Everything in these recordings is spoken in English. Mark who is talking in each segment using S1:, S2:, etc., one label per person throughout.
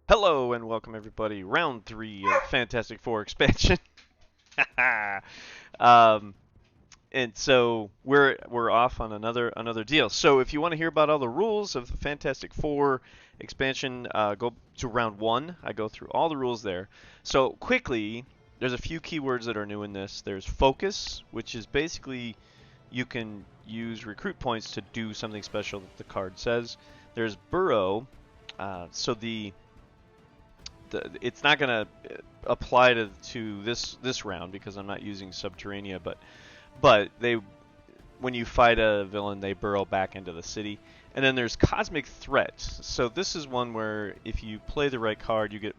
S1: Hello and welcome everybody. Round 3 of Fantastic Four expansion. um, and so we're off on another deal. So if you want to hear about all the rules of the Fantastic Four expansion, go to round 1. I go through all the rules there. So quickly, there's a few keywords that are new in this. There's focus, which is basically you can use recruit points to do something special that the card says. There's burrow. So it's not going to apply to this round because I'm not using Subterranea, but they when you fight a villain, they burrow back into the city. And then there's Cosmic Threat. So this is one where if you play the right card, you get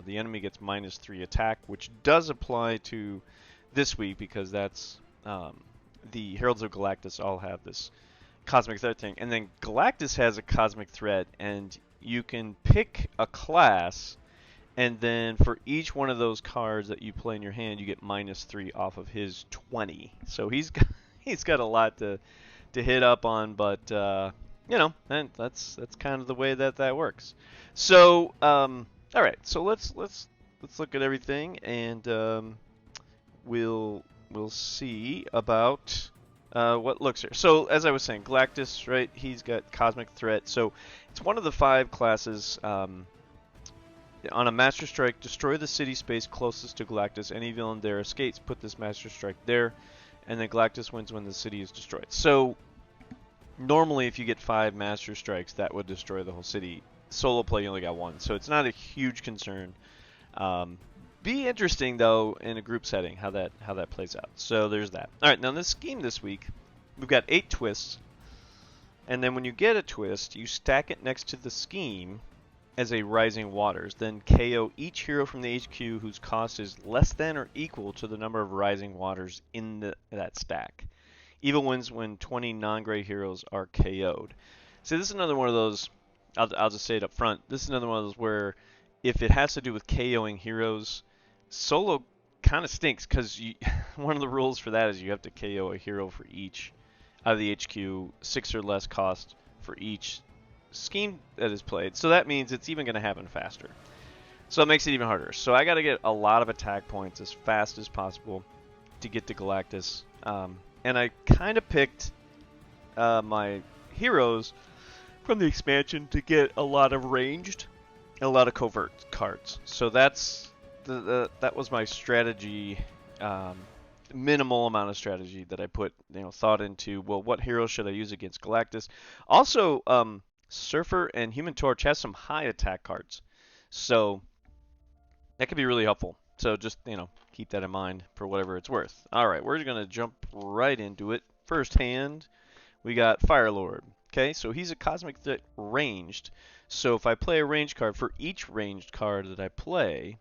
S1: the enemy gets -3 attack, which does apply to this week because that's the Heralds of Galactus all have this Cosmic Threat thing. And then Galactus has a Cosmic Threat, and you can pick a class, and then for each one of those cards that you play in your hand, you get -3 off of his 20. So he's got a lot to hit up on, but and that's kind of the way that works. So all right, so let's look at everything, and we'll see about what looks here. So as I was saying, Galactus, right? He's got Cosmic Threat. So it's one of the 5 classes. On a Master Strike, destroy the city space closest to Galactus. Any villain there escapes, put this Master Strike there, and then Galactus wins when the city is destroyed. So normally if you get 5 Master Strikes, that would destroy the whole city. Solo play, you only got 1, so it's not a huge concern. Be interesting though in a group setting how that plays out. So there's that. All right, now this scheme this week, we've got 8 twists, and then when you get a twist, you stack it next to the scheme as a Rising Waters, then KO each hero from the HQ whose cost is less than or equal to the number of Rising Waters in that stack. Even wins when 20 non-gray heroes are KO'd. So this is another one of those, I'll just say it up front, this is another one of those where if it has to do with KOing heroes, solo kind of stinks because one of the rules for that is you have to KO a hero for each out of the HQ, 6 or less cost for each scheme that is played, so that means it's even going to happen faster. So it makes it even harder. So I got to get a lot of attack points as fast as possible to get to Galactus. And I kind of picked my heroes from the expansion to get a lot of ranged and a lot of covert cards. So that's that was my strategy. Minimal amount of strategy that I put thought into. Well, what heroes should I use against Galactus? Also, Surfer and Human Torch has some high attack cards, so that could be really helpful. So just keep that in mind for whatever it's worth. All right, we're gonna jump right into it. First hand, we got Fire Lord. Okay, so he's a Cosmic Threat ranged. So if I play a ranged card, for each ranged card that I play,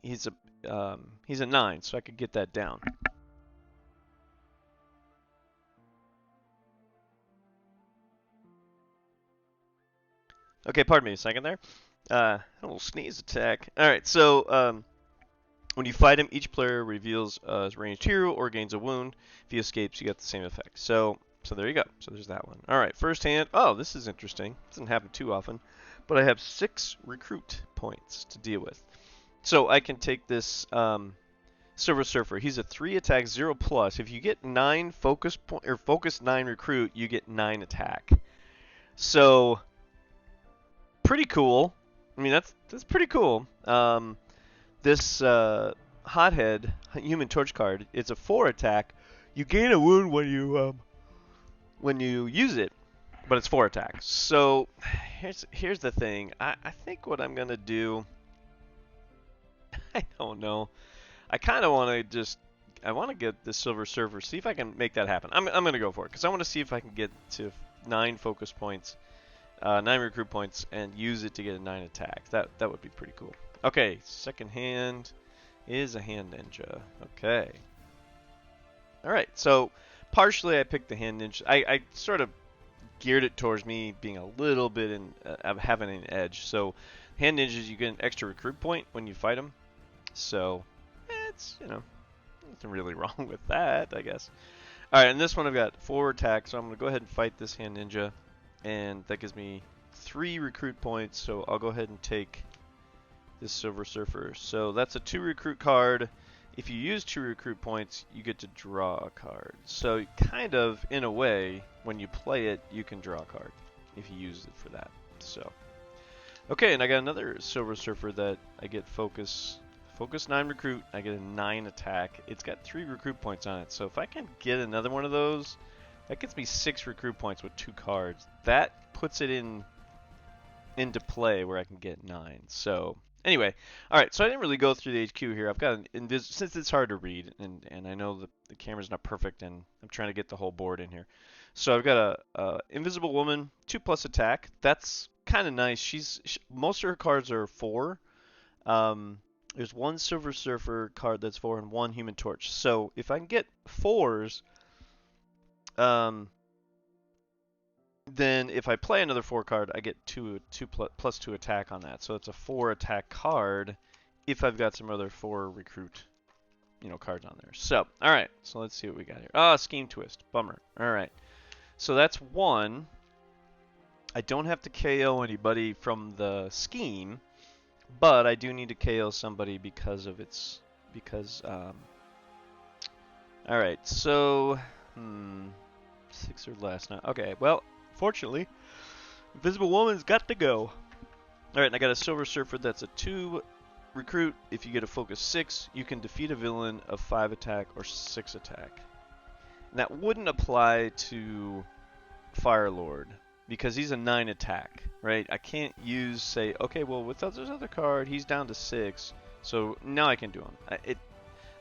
S1: he's a 9, so I could get that down. Okay, pardon me a second there. A little sneeze attack. Alright, so when you fight him, each player reveals a ranged hero or gains a wound. If he escapes, you get the same effect. So there you go. So there's that one. Alright, first hand. Oh, this is interesting. Doesn't happen too often. But I have 6 recruit points to deal with. So I can take this Silver Surfer. He's a 3 attack, 0 plus. If you get 9 focus point or focus 9 recruit, you get 9 attack. So pretty cool. I mean, that's pretty cool. This Hothead Human Torch card, it's a 4 attack. You gain a wound when you use it, but it's 4 attacks. So here's the thing. I think what I'm gonna do, I don't know. I kind of want to get the Silver Surfer, see if I can make that happen. I'm gonna go for it because I want to see if I can get to 9 focus points. 9 recruit points and use it to get a 9 attack. That would be pretty cool. Okay, second hand is a Hand Ninja. Okay. Alright, so partially I picked the Hand Ninja. I sort of geared it towards me being a little bit having an edge. So Hand Ninjas, you get an extra recruit point when you fight them. So it's, nothing really wrong with that, I guess. Alright, and this one I've got 4 attacks, so I'm going to go ahead and fight this Hand Ninja. And that gives me 3 recruit points, so I'll go ahead and take this Silver Surfer. So that's a 2 recruit card. If you use 2 recruit points, you get to draw a card. So kind of, in a way, when you play it, you can draw a card if you use it for that. So, okay, and I got another Silver Surfer that I get Focus 9 recruit. I get a 9 attack. It's got 3 recruit points on it. So if I can get another one of those, that gets me 6 recruit points with 2 cards. That puts it into play where I can get 9. So anyway, all right. So I didn't really go through the HQ here. I've got since it's hard to read, and I know the camera's not perfect, and I'm trying to get the whole board in here. So I've got a Invisible Woman, 2+ attack. That's kind of nice. Most of her cards are 4. There's 1 Silver Surfer card that's 4 and 1 Human Torch. So if I can get 4s, then if I play another 4 card, I get plus 2 attack on that. So it's a 4 attack card if I've got some other 4 recruit, cards on there. So, all right. So let's see what we got here. Scheme Twist. Bummer. All right. So that's 1. I don't have to KO anybody from the scheme, but I do need to KO somebody because of all right. So, 6 or less now. Okay. Well, fortunately, Invisible Woman's got to go. Alright, and I got a Silver Surfer that's a 2 recruit. If you get a Focus 6, you can defeat a villain of 5 attack or 6 attack. And that wouldn't apply to Fire Lord because he's a 9 attack, right? I can't say, okay, well, with this other card, he's down to 6, so now I can do him.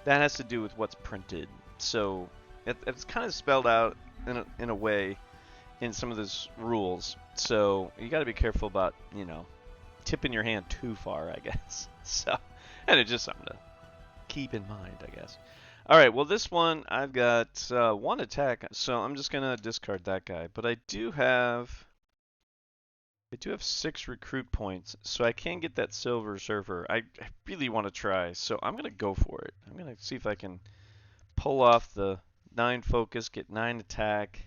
S1: That has to do with what's printed. So it's kind of spelled out in a way in some of those rules. So you got to be careful about, tipping your hand too far, I guess. So, and it's just something to keep in mind, I guess. All right, well, this one I've got 1 attack, so I'm just gonna discard that guy. But I do have 6 recruit points, so I can get that Silver Surfer. I really want to try, so I'm gonna go for it. I'm gonna see if I can pull off the 9 focus, get 9 attack.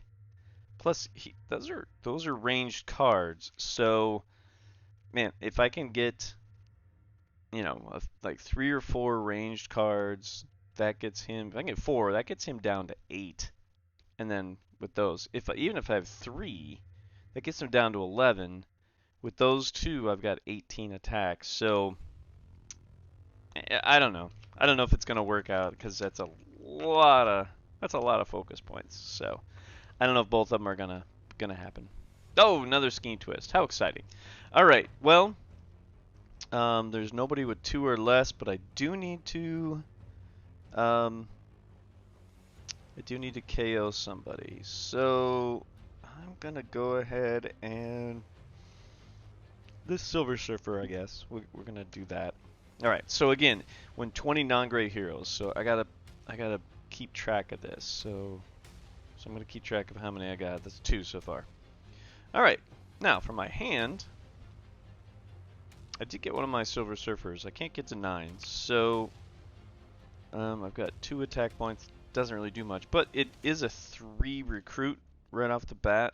S1: Plus, those are ranged cards. So, man, if I can get, like 3 or 4 ranged cards, that gets him. If I can get 4, that gets him down to 8. And then with those, even if I have 3, that gets him down to 11. With those 2, I've got 18 attacks. So, I don't know. I don't know if it's gonna work out because that's a lot of focus points. So. I don't know if both of them are gonna happen. Oh, another scheme twist. How exciting. All right. Well, there's nobody with 2 or less, but I do need to KO somebody. So I'm gonna go ahead and this Silver Surfer, I guess. We're gonna do that. All right. So again, when 20 non-gray heroes. So I gotta keep track of this. So I'm going to keep track of how many I got. That's 2 so far. Alright, now for my hand, I did get one of my Silver Surfers. I can't get to 9, so I've got 2 attack points. Doesn't really do much, but it is a 3 recruit right off the bat.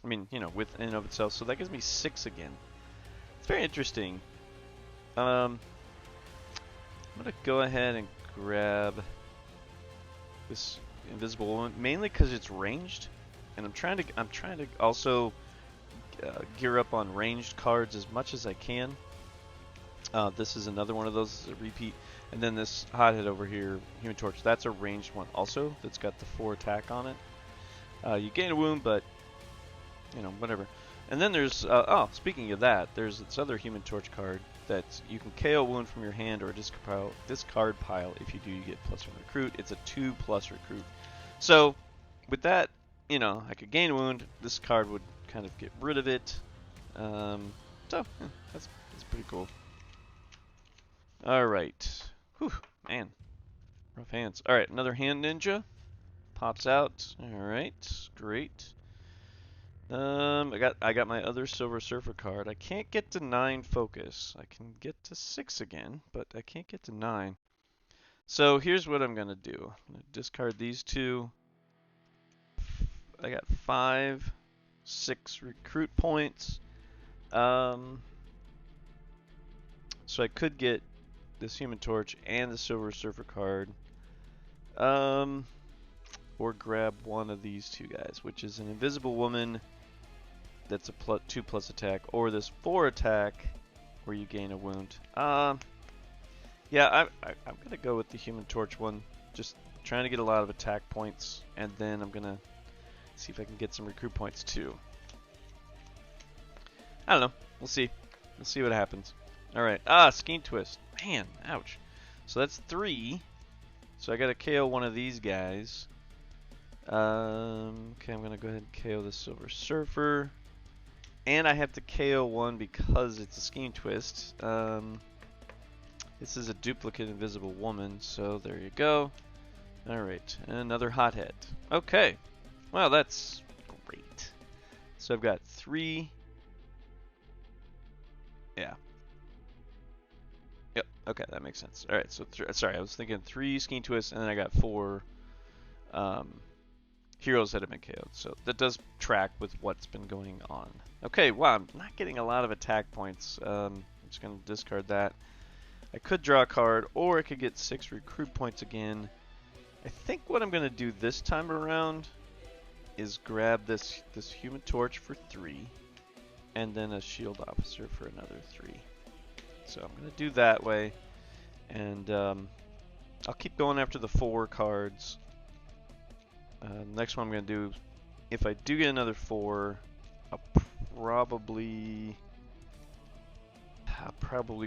S1: I mean, within and of itself, so that gives me 6 again. It's very interesting. I'm going to go ahead and grab this Invisible Woman, mainly because it's ranged, and I'm trying to also gear up on ranged cards as much as I can. This is another one of those, this is a repeat, and then this hothead over here, Human Torch, that's a ranged one also. That's got the 4 attack on it. You gain a wound, but whatever. And then there's speaking of that, there's this other Human Torch card that you can KO wound from your hand or discard pile. If you do, you get +1 recruit. It's a 2+ recruit. So with that, I could gain a wound. This card would kind of get rid of it. So that's pretty cool. All right. Whew, man, rough hands. All right, another hand ninja pops out. All right, great. I got my other Silver Surfer card. I can't get to 9 focus. I can get to 6 again, but I can't get to 9. So here's what I'm gonna do. I'm gonna discard these 2. I got 5, 6 recruit points. So I could get this Human Torch and the Silver Surfer card. Or grab one of these two guys, which is an Invisible Woman that's a 2+ attack, or this 4 attack where you gain a wound. Yeah, I'm gonna go with the Human Torch one. Just trying to get a lot of attack points, and then I'm gonna see if I can get some recruit points too. I don't know. We'll see. We'll see what happens. Alright. Scheme Twist. Man, ouch. So that's 3. So I gotta KO one of these guys. Okay, I'm gonna go ahead and KO the Silver Surfer. And I have to KO one because it's a Scheme Twist. This is a duplicate Invisible Woman, so there you go. Alright, another Hothead. Okay. Well, that's great. So I've got 3. Yeah. Yep, okay, that makes sense. Alright, so sorry, I was thinking 3 Scheme Twists, and then I got 4 heroes that have been KO'd. So that does track with what's been going on. Okay, wow, I'm not getting a lot of attack points. I'm just going to discard that. I could draw a card, or I could get 6 recruit points again. I think what I'm going to do this time around is grab this Human Torch for 3, and then a Shield Officer for another 3. So I'm going to do that way, and I'll keep going after the 4 cards. Next one I'm going to do, if I do get another 4, I'll probably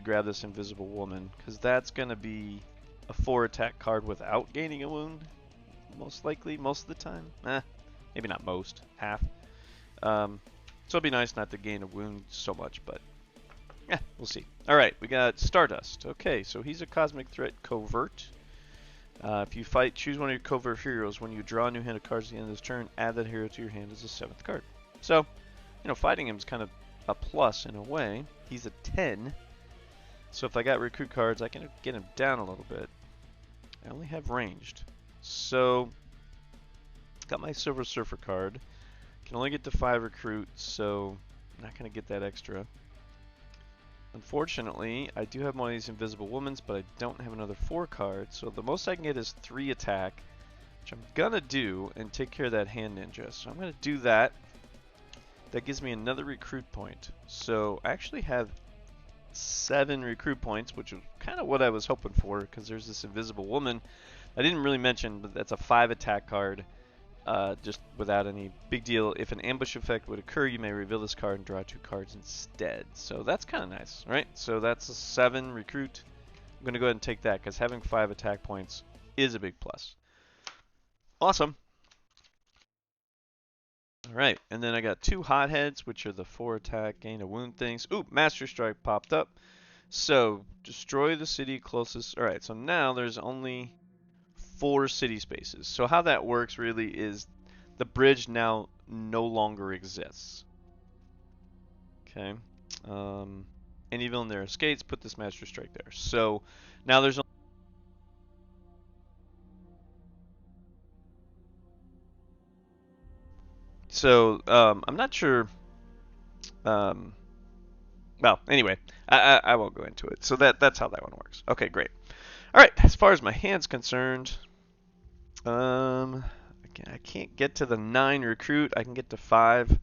S1: grab this Invisible Woman, because that's going to be a 4 attack card without gaining a wound, most likely, most of the time. Maybe not most, half. So it'll be nice not to gain a wound so much, but yeah, we'll see. Alright, we got Stardust. Okay, so he's a Cosmic Threat Covert. If you fight, choose one of your Covert heroes. When you draw a new hand of cards at the end of this turn, add that hero to your hand as a 7th card. So, you know, fighting him is kind of a plus in a way. He's a 10. So if I got recruit cards, I can get him down a little bit. I only have ranged. So, got my Silver Surfer card. Can only get to 5 recruits, so I'm not going to get that extra. Unfortunately, I do have one of these Invisible Womans, but I don't have another 4 card, so the most I can get is 3 attack, which I'm going to do and take care of that Hand Ninja. So I'm going to do that. That gives me another recruit point. So I actually have 7 recruit points, which is kind of what I was hoping for, because there's this Invisible Woman. I didn't really mention, but that's a 5 attack card. Just without any big deal. If an ambush effect would occur, you may reveal this card and draw 2 cards instead. So that's kind of nice, right? So that's a 7 recruit. I'm going to go ahead and take that, because having 5 attack points is a big plus. Awesome. Alright, and then I got 2 Hotheads, which are the 4 attack, gain a wound things. Ooh, Master Strike popped up. So, destroy the city closest. Alright, so now there's only 4 city spaces. So how that works really is the bridge now no longer exists. Okay. Any villain there escapes, put this Master Strike there. So now there's I'm not sure. Well, anyway, I won't go into it. So that's how that one works. Okay, great. All right, as far as my hand's concerned, again, I can't get to the 9 recruit. I can get to 5.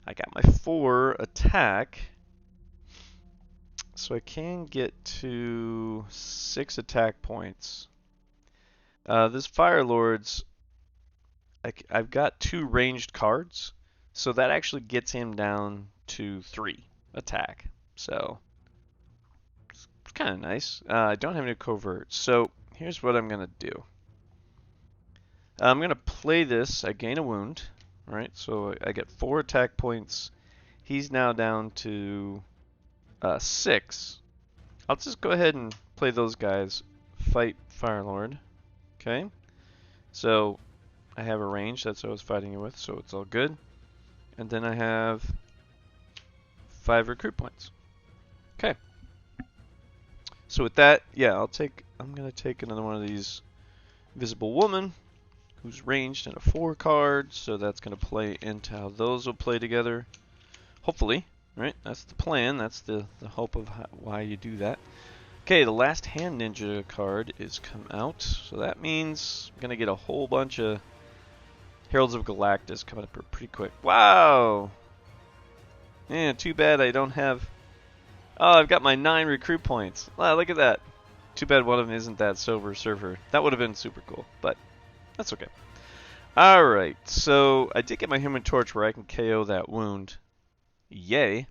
S1: I got my 4 attack, so I can get to 6 attack points. This Fire Lord's, I've got 2 ranged cards, so that actually gets him down to 3 attack. So it's kind of nice. I don't have any covert, so here's what I'm gonna do. I'm gonna play this. I gain a wound. All right, so I get 4 attack points. He's now down to 6. I'll just go ahead and play those guys. Fight Firelord. Okay. So I have a range. That's what I was fighting it with. So it's all good. And then I have 5 recruit points. Okay. So with that, yeah, I'm gonna take another one of these Invisible Woman, who's ranged in a 4 card, so that's going to play into how those will play together. Hopefully. right? That's the plan. That's the hope of why you do that. Okay, the last hand ninja card is come out, so that means I'm gonna get a whole bunch of Heralds of Galactus coming up pretty quick. Wow! Yeah, too bad I don't have. Oh, I've got my 9 recruit points. Wow, look at that. Too bad one of them isn't that Silver Surfer. That would have been super cool, but that's okay. Alright, so I did get my Human Torch where I can KO that wound. Yay.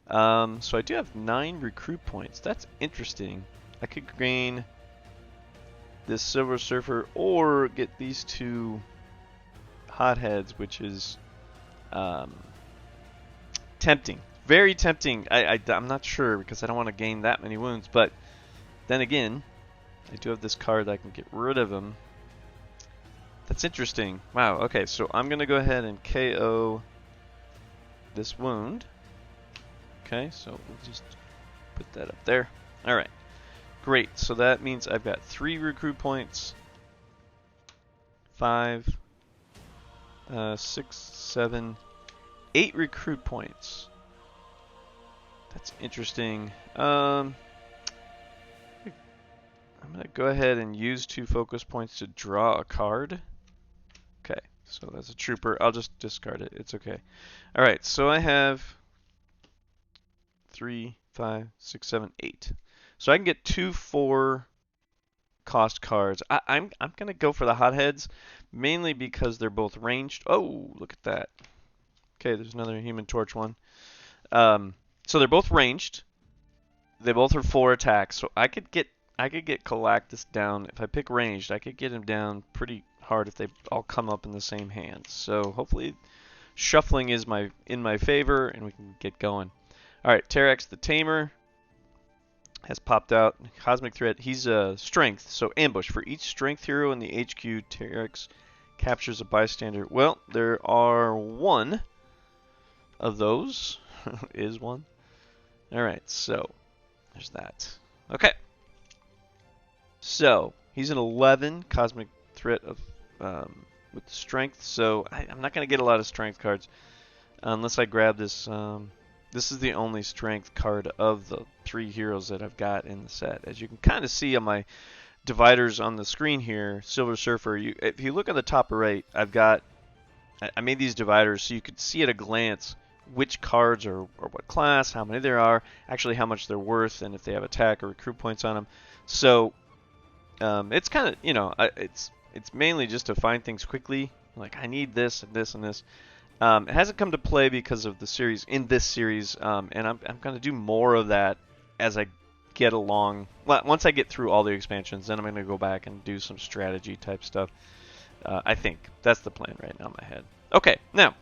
S1: So I do have 9 recruit points. That's interesting. I could gain this Silver Surfer or get these 2 hotheads, which is tempting. Very tempting. I'm not sure because I don't want to gain that many wounds, but then again, I do have this card that I can get rid of him. That's interesting. Wow, okay, so I'm going to go ahead and KO this wound. Okay, so we'll just put that up there. Alright, great. So that means I've got 3 recruit points. 5, 6, 7, 8 recruit points. That's interesting. I'm going to go ahead and use 2 focus points to draw a card. Okay, so that's a trooper. I'll just discard it. It's okay. Alright, so I have 3, 5, 6, 7, 8. So I can get 2 4 cost cards. I'm going to go for the hotheads, mainly because they're both ranged. Oh, look at that. Okay, there's another Human Torch one. So they're both ranged. They both are 4 attacks. So I could get Galactus down. If I pick ranged, I could get him down pretty hard if they all come up in the same hand. So hopefully shuffling is in my favor and we can get going. Alright, Terex the Tamer has popped out. Cosmic Threat. He's strength, so ambush. For each strength hero in the HQ, Terex captures a bystander. Well, there are 1 of those. Is 1. Alright, so there's that. Okay. So he's an 11 Cosmic Threat of with strength, so I'm not going to get a lot of strength cards unless I grab this. This is the only strength card of the 3 heroes that I've got in the set. As you can kind of see on my dividers on the screen here, Silver Surfer, if you look at the top right, I made these dividers so you could see at a glance which cards are what class, how many there are, actually how much they're worth, and if they have attack or recruit points on them. So it's kind of, it's mainly just to find things quickly. Like, I need this and this and this. It hasn't come to play because of the series, and I'm going to do more of that as I get along. Well, once I get through all the expansions, then I'm going to go back and do some strategy type stuff. I think that's the plan right now in my head. Okay, now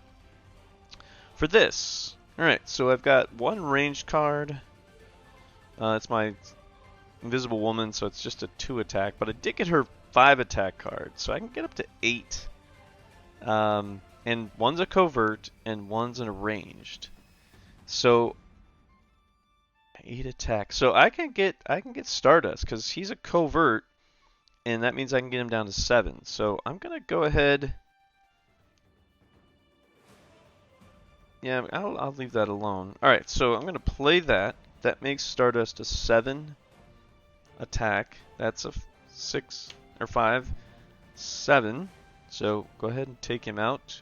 S1: for this. Alright, so I've got 1 ranged card. It's my Invisible Woman, so it's just a 2 attack, but I did get her 5 attack card, so I can get up to 8. And 1's a covert, and 1's an ranged. So 8 attack. So I can get Stardust because he's a covert, and that means I can get him down to 7. So I'm gonna go ahead. Yeah, I'll leave that alone. All right, so I'm gonna play that. That makes Stardust a 7 attack. That's a 6 or 5, 7. So go ahead and take him out.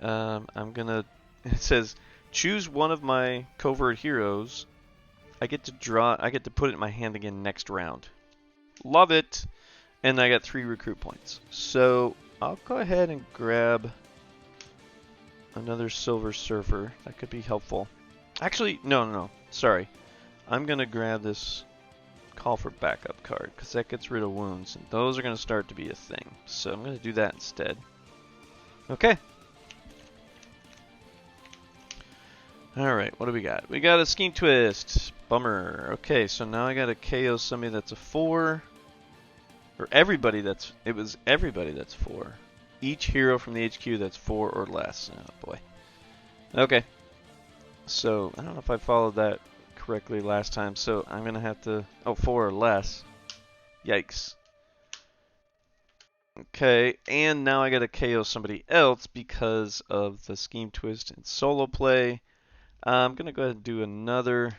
S1: I'm gonna. It says choose one of my covert heroes. I get to put it in my hand again next round. Love it. And I got 3 recruit points. So I'll go ahead and grab another Silver Surfer. That could be helpful. Actually, no. Sorry. I'm gonna grab this Call for Backup card because that gets rid of wounds, and those are gonna start to be a thing. So I'm gonna do that instead. Okay. Alright, what do we got? We got a Scheme Twist. Bummer. Okay, so now I gotta KO somebody that's a 4. Or everybody that's... It was everybody that's 4. Each hero from the HQ that's 4 or less. Oh boy. Okay. So, I don't know if I followed that correctly last time, so I'm gonna have to... Oh, 4 or less. Yikes. Okay, and now I gotta KO somebody else because of the Scheme Twist and solo play. I'm going to go ahead and do another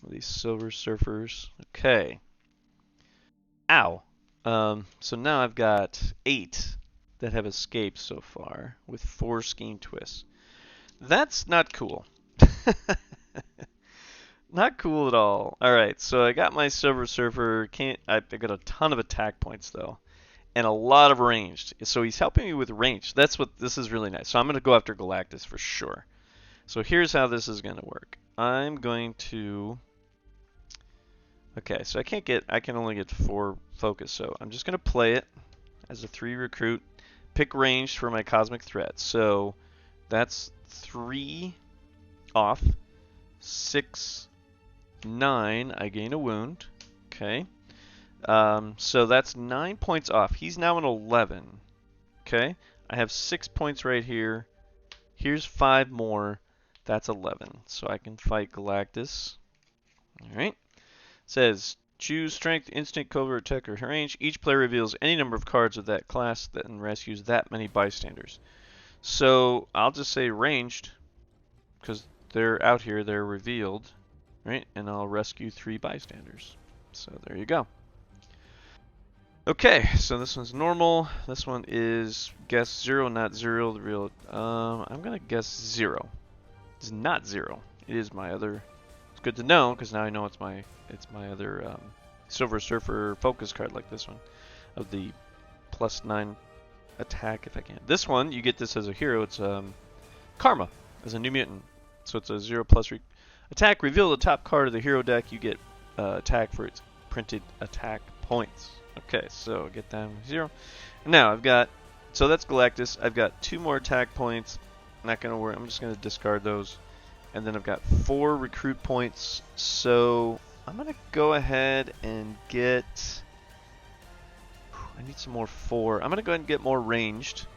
S1: of these Silver Surfers. Okay. Ow. So now I've got 8 that have escaped so far with 4 scheme twists. That's not cool. Not cool at all. Alright, so I got my Silver Surfer. I got a ton of attack points though. And a lot of ranged. So he's helping me with range. This is really nice. So I'm going to go after Galactus for sure. So here's how this is going to work. I'm going to... Okay, so I can only get 4 focus. So I'm just going to play it as a 3 recruit. Pick range for my Cosmic Threat. So that's 3 off. 6, 9, I gain a wound. Okay. So that's 9 points off. He's now an 11. Okay. I have 6 points right here. Here's 5 more. That's 11. So I can fight Galactus. Alright. Says, choose strength, instinct, covert, attack, or range. Each player reveals any number of cards of that class and rescues that many bystanders. So I'll just say ranged, because they're out here, they're revealed. Right? And I'll rescue 3 bystanders. So there you go. Okay, so this one's normal. This one is guess 0, not 0. The real. I'm gonna guess 0. It's not 0. It is my other. It's good to know because now I know it's my other Silver Surfer focus card like this one, of the +9 attack if I can. This one you get this as a hero. It's Karma as a new mutant, so it's a 0+ attack. Reveal the top card of the hero deck. You get attack for its printed attack points. Okay, so get down 0. Now I've got, so that's Galactus. I've got 2 more attack points. Not gonna worry. I'm just gonna discard those, and then I've got 4 recruit points. So I'm gonna go ahead and get. I need some more 4. I'm gonna go ahead and get more ranged.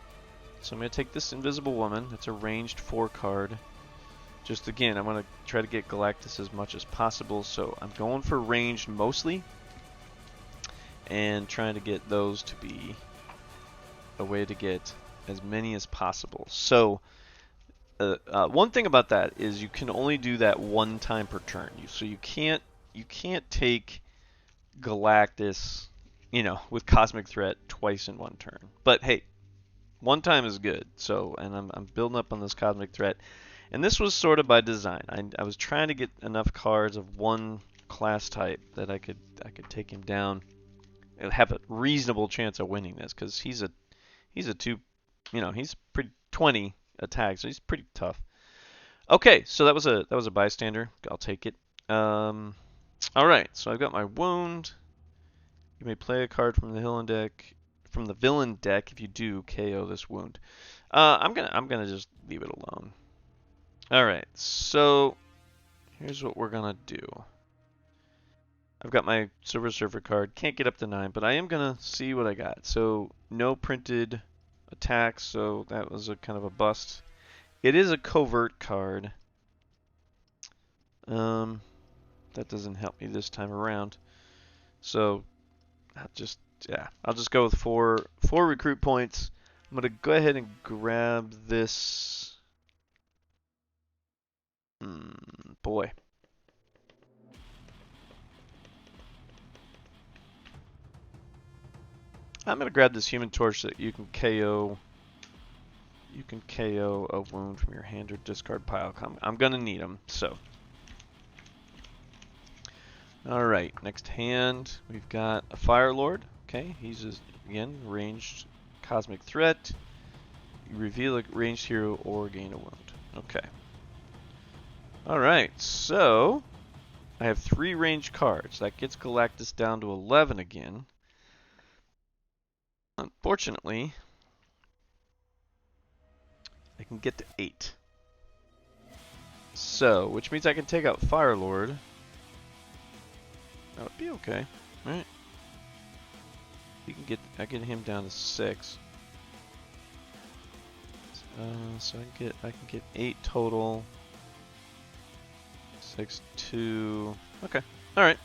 S1: So I'm gonna take this Invisible Woman. That's a ranged 4 card. Just again, I'm gonna try to get Galactus as much as possible. So I'm going for ranged mostly, and trying to get those to be a way to get as many as possible. So one thing about that is you can only do that 1 time per turn. So you can't take Galactus, with Cosmic Threat twice in 1 turn. But hey, 1 time is good. So, and I'm building up on this Cosmic Threat, and this was sort of by design. I was trying to get enough cards of 1 class type that I could take him down and have a reasonable chance of winning this, because he's a 2, he's pretty 20 attack, so he's pretty tough. Okay, so that was a bystander. I'll take it. All right, so I've got my wound. You may play a card from the villain deck. If you do, KO this wound. I'm gonna just leave it alone. All right, so here's what we're gonna do. I've got my Silver Surfer card. Can't get up to 9, but I am gonna see what I got. So no printed attacks, so that was a kind of a bust. It is a covert card. That doesn't help me this time around. So I'll just go with 4 recruit points. I'm gonna go ahead and grab this. Boy. I'm gonna grab this Human Torch that you can KO. You can KO a wound from your hand or discard pile. I'm gonna need them, so. Alright, next hand, we've got a Fire Lord. Okay, he's just, again, ranged Cosmic Threat. You reveal a ranged hero or gain a wound. Okay. Alright, so I have 3 ranged cards. That gets Galactus down to 11 again. Unfortunately, I can get to 8. So, which means I can take out Fire Lord. That would be okay, right? I get him down to 6. So I can get 8 total. 6, 2. Okay, all right.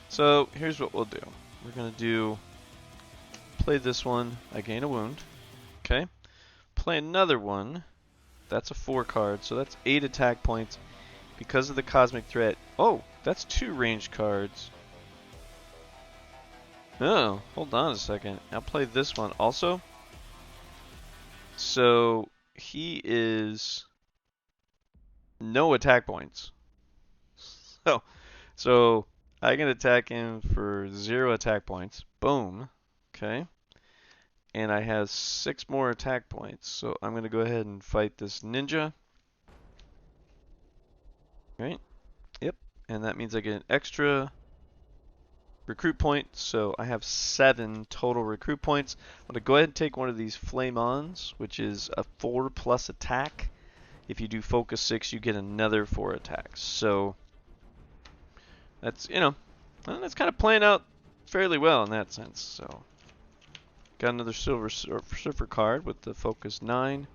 S1: So here's what we'll do. We're gonna play this one. I gain a wound. Okay. Play another one. That's a 4 card, so that's 8 attack points because of the cosmic threat. Oh, that's 2 ranged cards. Oh, hold on a second. I'll play this one also. So he is no attack points. So I can attack him for 0 attack points. Boom. Okay. And I have 6 more attack points. So I'm going to go ahead and fight this ninja. Right? Yep. And that means I get an extra recruit point. So I have 7 total recruit points. I'm going to go ahead and take one of these Flame-Ons, which is a 4+ attack. If you do focus 6, you get another 4 attacks. So that's, that's kind of playing out fairly well in that sense. So got another Silver Surfer card with the focus 9.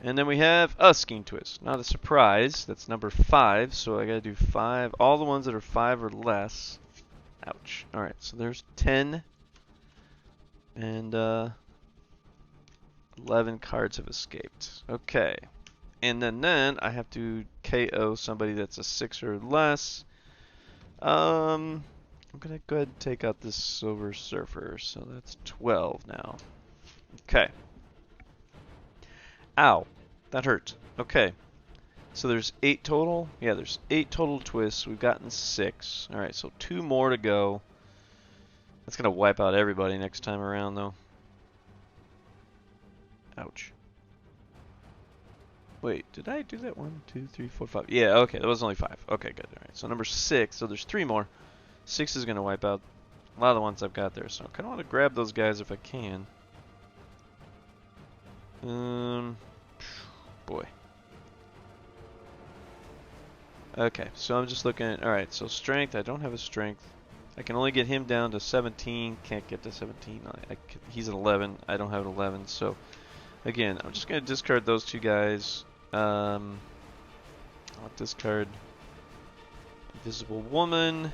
S1: And then we have a Scheme Twist. Not a surprise. That's number 5. So I got to do 5. All the ones that are 5 or less. Ouch. Alright, so there's 10. And 11 cards have escaped. Okay. And then I have to KO somebody that's a 6 or less. I'm going to go ahead and take out this Silver Surfer. So that's 12 now. Okay. Ow. That hurt. Okay. So there's 8 total. Yeah, there's 8 total twists. We've gotten 6. Alright, so 2 more to go. That's going to wipe out everybody next time around, though. Ouch. Wait, did I do that? 1, 2, 3, 4, 5. Yeah, okay, that was only 5. Okay, good. Alright, so number 6. So there's 3 more. 6 is going to wipe out a lot of the ones I've got there. So I kind of want to grab those guys if I can. Boy. Okay, so I'm just looking at... Alright, so strength. I don't have a strength. I can only get him down to 17. Can't get to 17. He's an 11. I don't have an 11. So, again, I'm just going to discard those 2 guys. I'll discard Invisible Woman.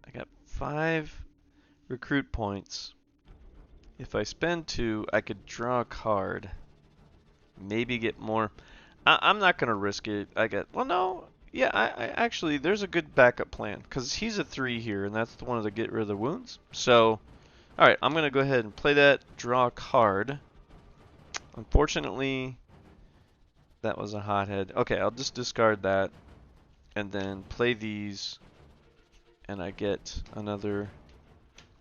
S1: I got 5 recruit points. If I spend 2, I could draw a card. Maybe get more. I'm not going to risk it. Well, no. Yeah, I actually, there's a good backup plan. Because he's a 3 here, and that's the one to get rid of the wounds. So, alright, I'm going to go ahead and play that. Draw a card. Unfortunately, that was a hothead. Okay, I'll just discard that. And then play these. And I get another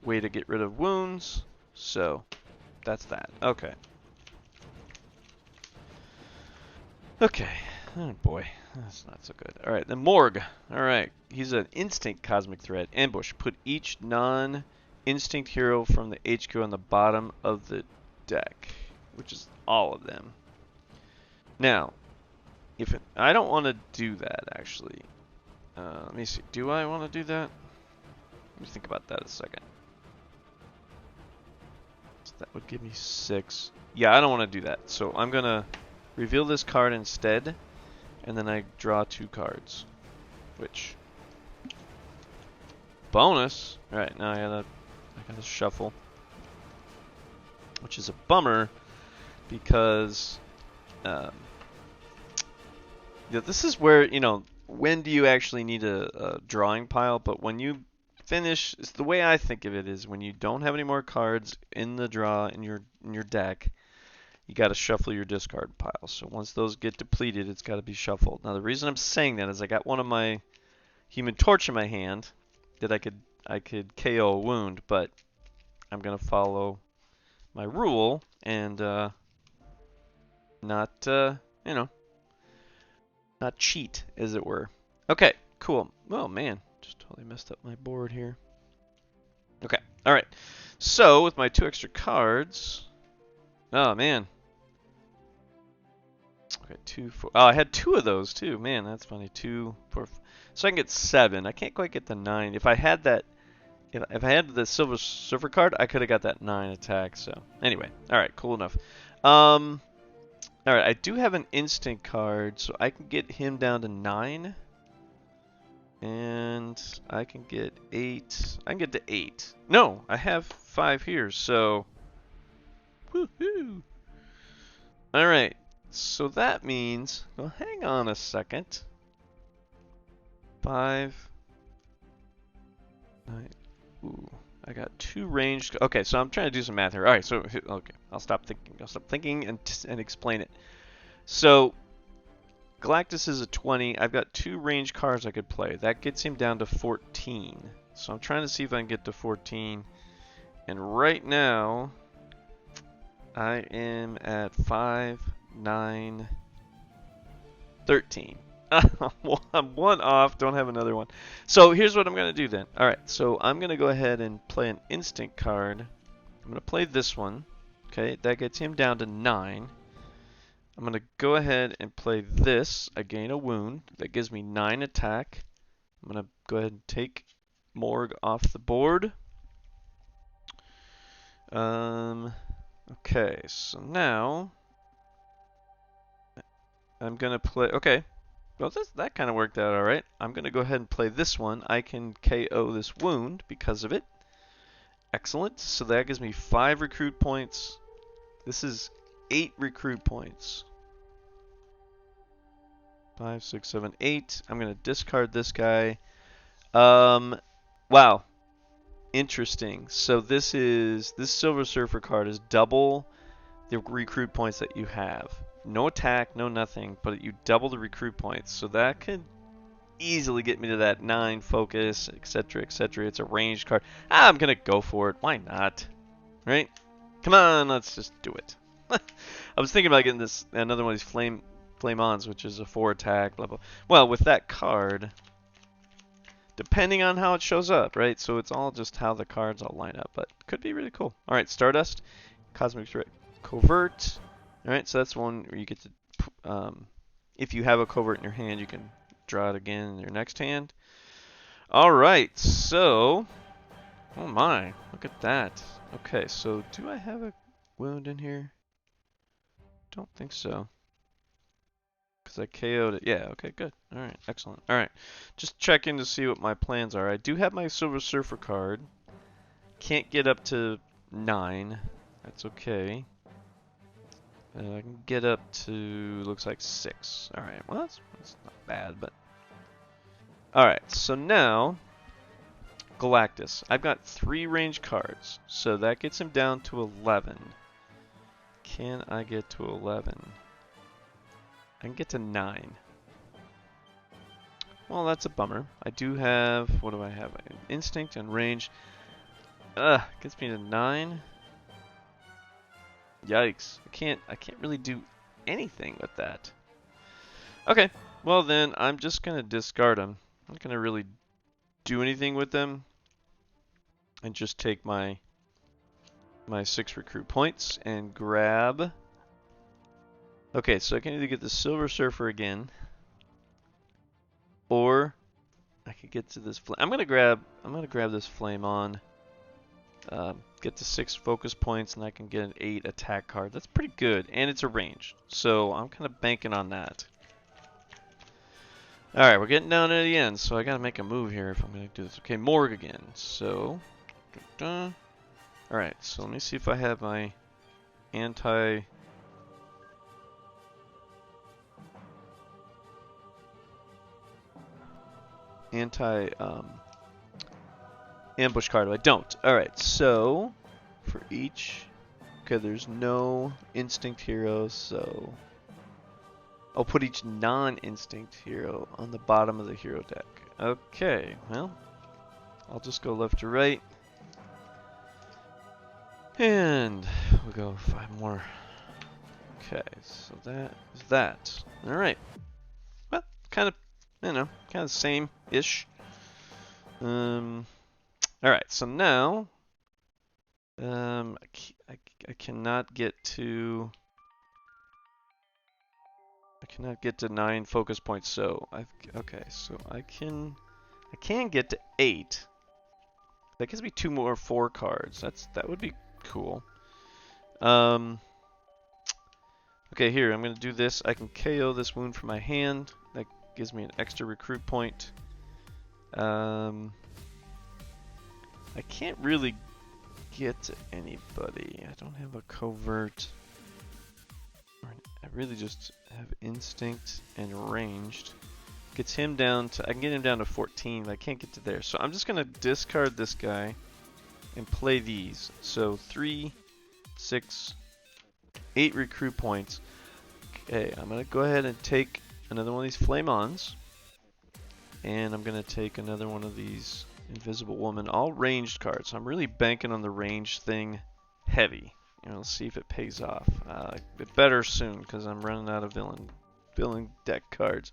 S1: way to get rid of wounds. So, that's that. Okay. Okay. Oh boy. That's not so good. Alright, then Morg. Alright. He's an instinct cosmic threat. Ambush. Put each non-instinct hero from the HQ on the bottom of the deck. Which is all of them. Now, I don't want to do that, actually. Let me see. Do I want to do that? Let me think about that a second. So that would give me 6. Yeah, I don't want to do that. So I'm going to reveal this card instead. And then I draw 2 cards. Which... bonus! Alright, now I gotta shuffle. Which is a bummer. Because... this is where, when do you actually need a drawing pile? But when you finish, it's the way I think of it is when you don't have any more cards in the draw in your deck, you got to shuffle your discard pile. So once those get depleted, it's got to be shuffled. Now the reason I'm saying that is I got one of my Human Torch in my hand that I could KO a wound, but I'm gonna follow my rule and not not cheat, as it were. Okay, cool. Oh man, just totally messed up my board here. Okay, all right. So with my 2 extra cards, oh man. Okay, 2, 4. Oh, I had 2 of those too. Man, that's funny. 2, 4. So I can get 7. I can't quite get the 9. If I had that, if I had the Silver Surfer card, I could have got that 9 attack. So anyway, all right, cool enough. All right, I do have an instinct card, so I can get him down to 9. And I can get 8. I can get to 8. No, I have 5 here, so... woohoo! All right. so that means, well, hang on a second. 5, 9. Ooh, I got 2 ranged. Okay, so I'm trying to do some math here. All right, so okay, I'll stop thinking and explain it. So Galactus is a 20. I've got 2 ranged cards I could play. That gets him down to 14. So I'm trying to see if I can get to 14. And right now, I am at 5, 9, 13. I'm 1 off, don't have another one. So here's what I'm going to do then. Alright, so I'm going to go ahead and play an instinct card. I'm going to play this one. Okay, that gets him down to 9. I'm going to go ahead and play this. I gain a wound. That gives me 9 attack. I'm going to go ahead and take Morg off the board. Okay, so now I'm going to play... Okay, well that kind of worked out alright. I'm going to go ahead and play this one. I can KO this wound because of it. Excellent. So that gives me 5 recruit points. This is 8 recruit points. 5, 6, 7, 8. I'm going to discard this guy. Wow. Interesting. So this Silver Surfer card is double the recruit points that you have. No attack, no nothing, but you double the recruit points. So that could easily get me to that 9 focus, etc., etc. It's a ranged card. I'm going to go for it. Why not? Right? Come on, let's just do it. I was thinking about getting this another one of these flame-ons, which is a 4 attack, blah blah. Well, with that card, depending on how it shows up, right? So it's all just how the cards all line up, but could be really cool. All right, Stardust, Cosmic Threat, Covert. All right, so that's one where you get to, if you have a covert in your hand, you can draw it again in your next hand. All right, so, oh my, look at that. Okay, so do I have a wound in here? Don't think so. Because I KO'd it. Yeah, okay, good. Alright, excellent. Alright, just checking to see what my plans are. I do have my Silver Surfer card. Can't get up to 9. That's okay. I can get up to, looks like 6. Alright, well, that's not bad, but... Alright, so now, Galactus. I've got 3 range cards, so that gets him down to 11. Can I get to 11? I can get to 9. Well, that's a bummer. I do have, what do I have? Instinct and range. Gets me to 9. Yikes. I can't really do anything with that. Okay, well then I'm just gonna discard them. I'm not gonna really do anything with them. And just take my 6 recruit points and grab. Okay, so I can either get the Silver Surfer again, or I could get to this. I'm gonna grab this Flame-On. Get to 6 focus points, and I can get an 8 attack card. That's pretty good, and it's a range, so I'm kind of banking on that. All right, we're getting down to the end, so I gotta make a move here if I'm gonna do this. Okay, Morg again. So, all right. So let me see if I have my anti. Ambush card. I don't. Alright, so for each, okay, there's no instinct heroes, so I'll put each non-instinct hero on the bottom of the hero deck. Okay, well, I'll just go left to right, and we'll go 5 more. Okay, so that is that. Alright, well, kind of, you know, kind of same-ish. Alright, so now, I cannot get to 9 focus points, so okay, so I can get to 8. That gives me 2 more 4 cards. That would be cool. Okay, here, I'm gonna do this. I can KO this wound from my hand. That gives me an extra recruit point. I can't really get to anybody. I don't have a covert or an really just have instinct and ranged. Gets him down to, I can get him down to 14, but I can't get to there. So I'm just going to discard this guy and play these. So 3, 6, 8 recruit points. Okay, I'm going to go ahead and take another one of these Flame-Ons. And I'm going to take another one of these Invisible Woman. All ranged cards. So I'm really banking on the range thing heavy. You know, let's see if it pays off. It better soon, because I'm running out of villain deck cards.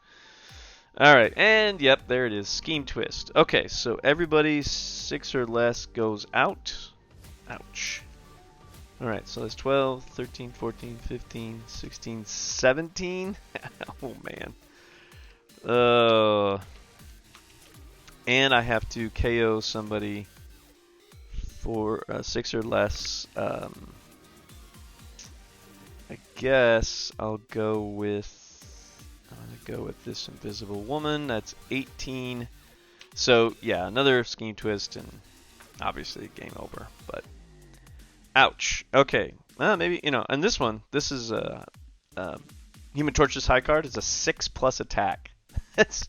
S1: Alright, and yep, there it is. Scheme Twist. Okay, so everybody 6 or less goes out. Ouch. Alright, so that's 12, 13, 14, 15, 16, 17. Oh, man. And I have to KO somebody for 6 or less. I guess I'll go with... I'm going to go with this Invisible Woman. That's 18. So, yeah, another Scheme Twist, and obviously game over. But, ouch. Okay. Maybe, you know, and this one, this is Human Torch's high card. It's a 6+ attack. It's,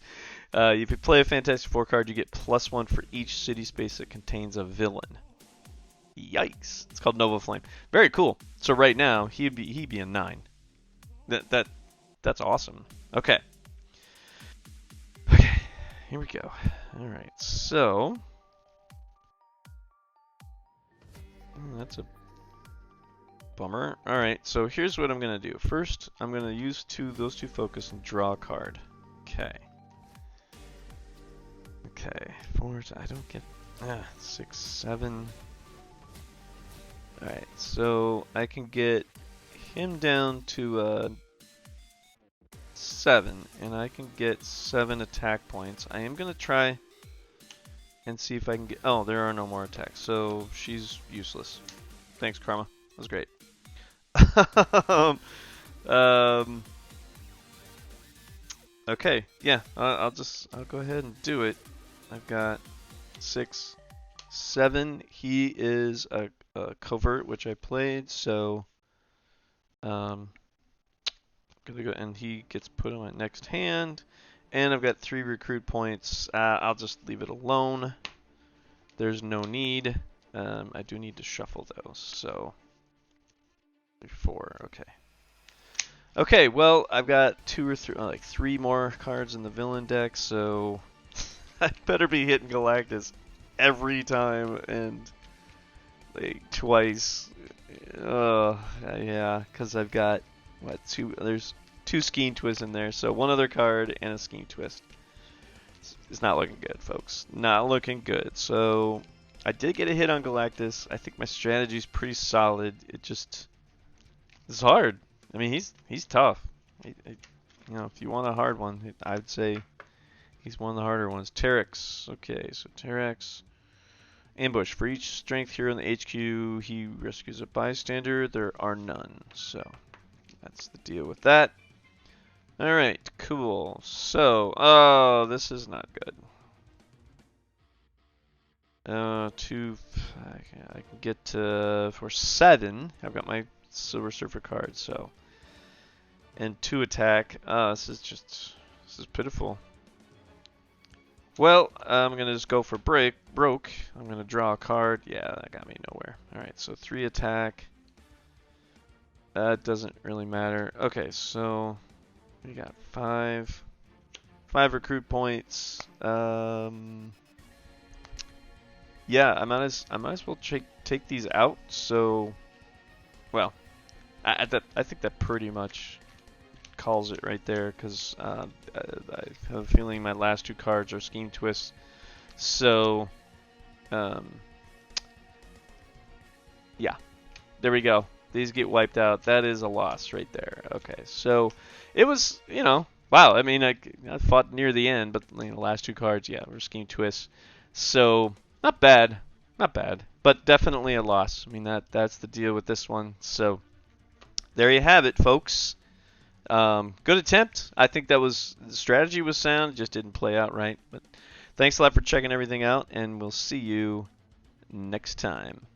S1: if you play a Fantastic Four card, you get +1 for each city space that contains a villain. Yikes. It's called Nova Flame. Very cool. So right now, he'd be a 9. That's awesome. Okay. Okay, here we go. Alright, so... that's a bummer. Alright, so here's what I'm going to do. First, I'm going to use those two focus and draw a card. Okay. Okay, 4, I don't get... 6, 7... Alright, so I can get him down to 7, and I can get 7 attack points. I am going to try and see if I can get... Oh, there are no more attacks, so she's useless. Thanks, Karma. That was great. Okay, yeah, I'll go ahead and do it. I've got 6, 7. He is a covert, which I played, so gonna go, and he gets put on my next hand, and I've got 3 recruit points. I'll just leave it alone. There's no need. I do need to shuffle though, so 4. Okay. Okay, well, I've got 2 or 3, like 3 more cards in the villain deck, so I better be hitting Galactus every time, and like twice. Yeah, because I've got what, 2? There's 2 Scheme Twists in there, so 1 other card and a Scheme Twist. It's not looking good, folks. Not looking good. So I did get a hit on Galactus. I think my strategy's pretty solid. It's hard. I mean, he's tough. You know, if you want a hard one, I'd say he's one of the harder ones. Terex. Okay, so Terex. Ambush. For each strength hero in the HQ, he rescues a bystander. There are none. So that's the deal with that. Alright, cool. So, oh, this is not good. 2, I can get to, for 7, I've got my Silver Surfer card, so. And 2 attack. This is pitiful. Well, I'm going to just go for broke. I'm going to draw a card. Yeah, that got me nowhere. Alright, so 3 attack. That doesn't really matter. Okay, so we got 5 recruit points. Yeah, I might as well take these out. So, well, I think that pretty much calls it right there, because I have a feeling my last 2 cards are Scheme Twists. So, yeah, there we go. These get wiped out. That is a loss right there. Okay, so it was, you know, wow. I mean, I fought near the end, but you know, last 2 cards, yeah, were Scheme Twists. So not bad, but definitely a loss. I mean, that's the deal with this one. So there you have it, folks. Good attempt. I think the strategy was sound. It just didn't play out right. But thanks a lot for checking everything out, and we'll see you next time.